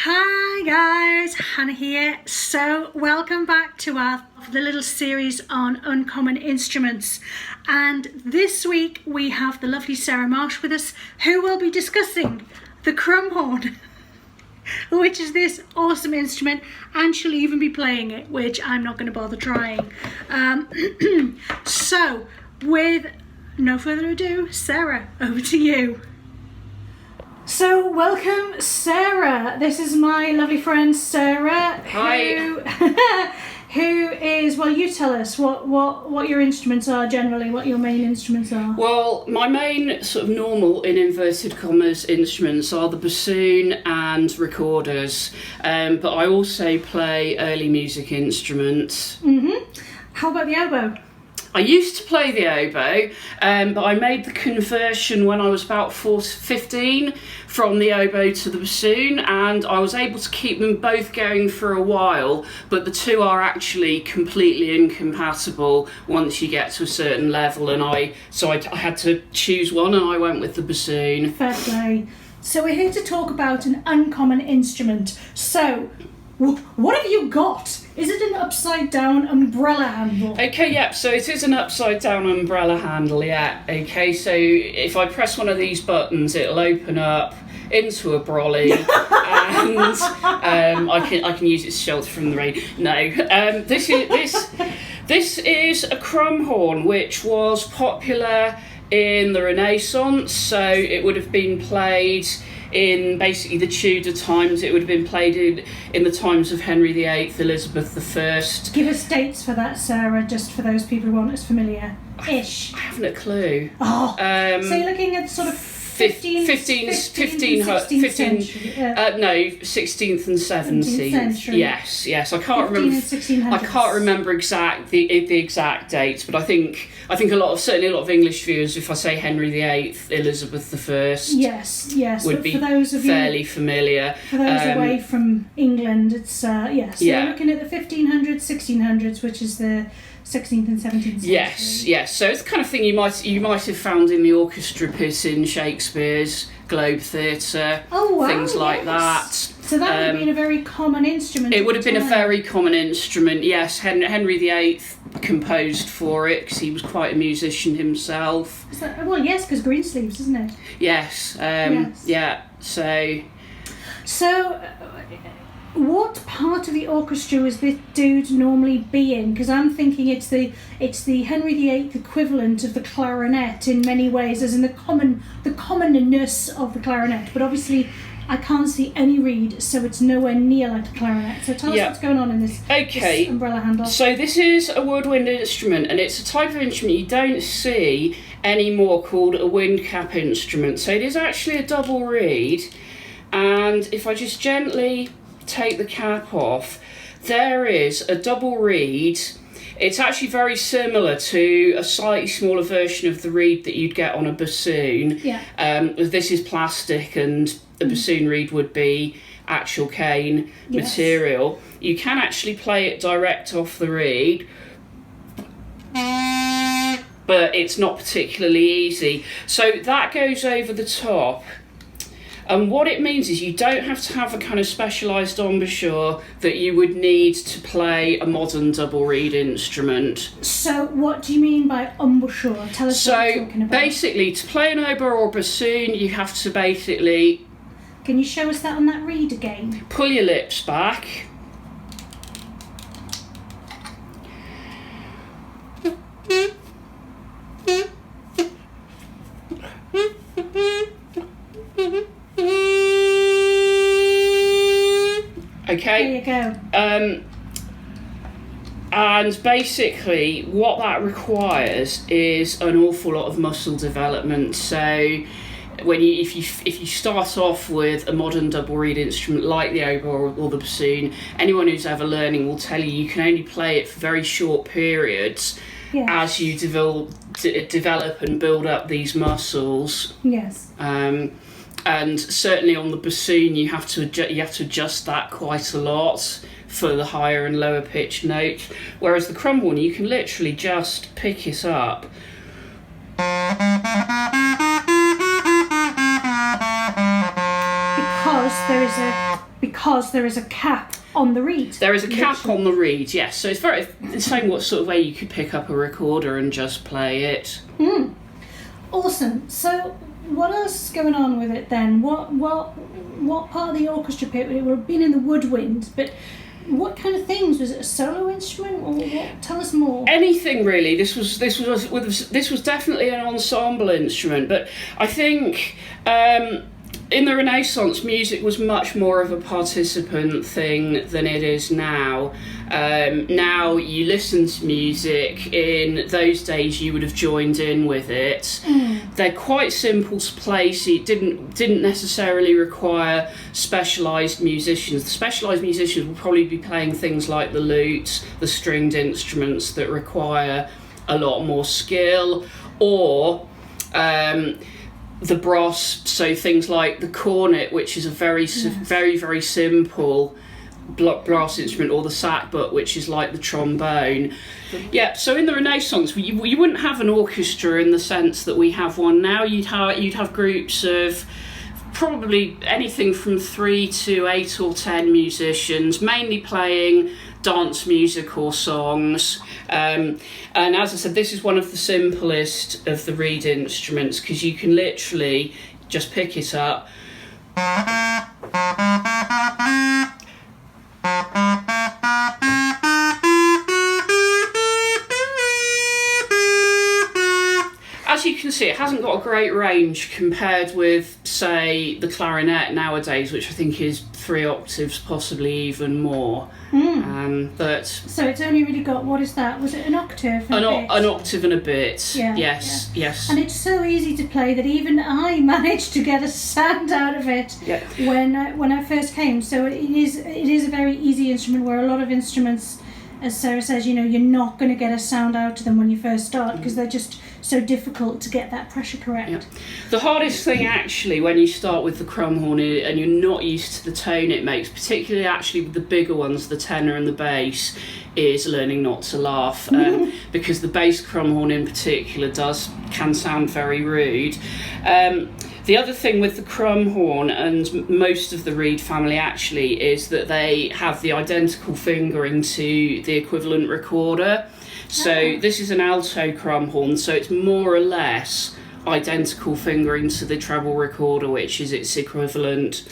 Hi guys, Hannah here. So welcome back to our little series on uncommon instruments, and this week we have the lovely Sarah Marsh with us, who will be discussing the Crumhorn, which is this awesome instrument, and she'll even be playing it, which I'm not going to bother trying. So with no further ado, Sarah, over to you. So welcome, Sarah. This is my lovely friend Sarah. Hi. Who is, well, you tell us what your instruments are generally, what your main instruments are. Well, my main sort of normal, in inverted commas, instruments are the bassoon and recorders, but I also play early music instruments. How about the oboe? I used to play the oboe, but I made the conversion when I was about 15 from the oboe to the bassoon, and I was able to keep them both going for a while, but the two are actually completely incompatible once you get to a certain level, and I had to choose one, and I went with the bassoon. Fair play. So we're here to talk about an uncommon instrument. So what have you got? Is it an upside down umbrella handle? Okay, yeah, so it is an upside down umbrella handle, yeah. Okay, so if I press one of these buttons, it'll open up into a brolly, and I can use it to shelter from the rain. No, this is a Crumhorn, which was popular in the Renaissance, so it would have been played in basically the Tudor times. It would have been played in the times of Henry VIII, Elizabeth I. Give us dates for that, Sarah, just for those people who aren't as familiar-ish. I haven't a clue. Oh, so you're looking at sort of 16th and 17th century. Yes. I can't remember. I can't remember the exact dates, but I think certainly a lot of English viewers, if I say Henry VIII, Elizabeth I, yes, would be for those of fairly familiar. For those away from England, it's So you're looking at the 1500s, 1600s, which is the 16th and 17th century. Yes. So it's the kind of thing you might have found in the orchestra pit in Shakespeare's Globe Theatre. Oh, wow, things like that. So that would have been a very common instrument. It would have been a very common instrument. Yes, Henry VIII composed for it because he was quite a musician himself. Yes, because Greensleeves, isn't it? Yes. Yes. Yeah. So. What part of the orchestra is this dude normally be in? Because I'm thinking it's the Henry VIII equivalent of the clarinet in many ways, as in the commonness of the clarinet. But obviously, I can't see any reed, so it's nowhere near like the clarinet. So tell us what's going on in this umbrella handle. So this is a woodwind instrument, and it's a type of instrument you don't see anymore called a wind cap instrument. So it is actually a double reed, and if I just gently take the cap off, there is a double reed. It's actually very similar to a slightly smaller version of the reed that you'd get on a bassoon. This is plastic, and the bassoon reed would be actual cane material. You can actually play it direct off the reed, but it's not particularly easy. So that goes over the top. And what it means is you don't have to have a kind of specialised embouchure that you would need to play a modern double reed instrument. So what do you mean by embouchure? Tell us what you're talking about. Basically, to play an oboe or bassoon, you have to basically... Can you show us that on that reed again? Pull your lips back. Okay. There you go. And basically, what that requires is an awful lot of muscle development. So, if you start off with a modern double reed instrument like the oboe or the bassoon, anyone who's ever learning will tell you can only play it for very short periods as you develop and build up these muscles. Yes. And certainly on the bassoon, you have to adjust that quite a lot for the higher and lower pitched notes. Whereas the Crumhorn, you can literally just pick it up. Because there is a because there is a cap on the reed. There is a cap on the reed, yes. So it's the same what sort of way you could pick up a recorder and just play it. Awesome. So what else is going on with it then? What part of the orchestra pit? It would have been in the woodwind, but what kind of things? Was it a solo instrument, or what? Tell us more. Anything really. This was definitely an ensemble instrument, but I think in the Renaissance, music was much more of a participant thing than it is now. Now you listen to music. In those days, you would have joined in with it. They're quite simple to play, so it didn't necessarily require specialised musicians. The specialised musicians will probably be playing things like the lute, the stringed instruments that require a lot more skill, or the brass, so things like the cornet, which is a very simple brass instrument, or the sackbut, which is like the trombone. Yeah, so in the Renaissance, you wouldn't have an orchestra in the sense that we have one now. You'd have groups of probably anything from 3 to 8 or 10 musicians, mainly playing dance music or songs. And as I said, this is one of the simplest of the reed instruments, because you can literally just pick it up. As you can see, it hasn't got a great range compared with, say, the clarinet nowadays, which I think is 3 octaves, possibly even more. But so it's only really got, what is that? Was it an octave? An octave and a bit. Yeah, yes. And it's so easy to play that even I managed to get a sound out of it when I first came. So it is a very easy instrument, where a lot of instruments, as Sarah says, you're not going to get a sound out of them when you first start, because they're just so difficult to get that pressure correct. Yeah. The hardest thing actually when you start with the Crumhorn and you're not used to the tone it makes, particularly actually with the bigger ones, the tenor and the bass, is learning not to laugh, because the bass Crumhorn in particular can sound very rude. The other thing with the Crumhorn and most of the reed family actually is that they have the identical fingering to the equivalent recorder. So this is an alto Crumhorn, so it's more or less identical fingering to the treble recorder, which is its equivalent.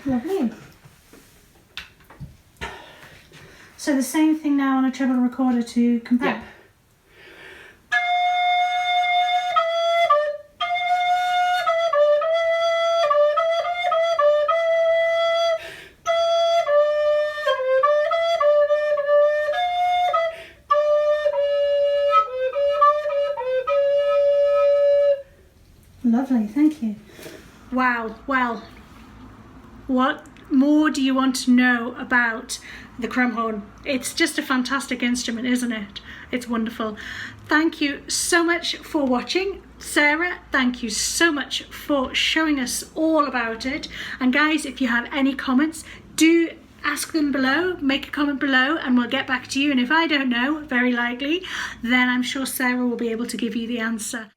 Lovely. So the same thing now on a treble recorder to compare? Yeah. Lovely, thank you. Wow, well, what more do you want to know about the Crumhorn? It's just a fantastic instrument, isn't it? It's wonderful. Thank you so much for watching. Sarah, thank you so much for showing us all about it. And guys, if you have any comments, do ask them below, make a comment below, and we'll get back to you. And if I don't know, very likely, then I'm sure Sarah will be able to give you the answer.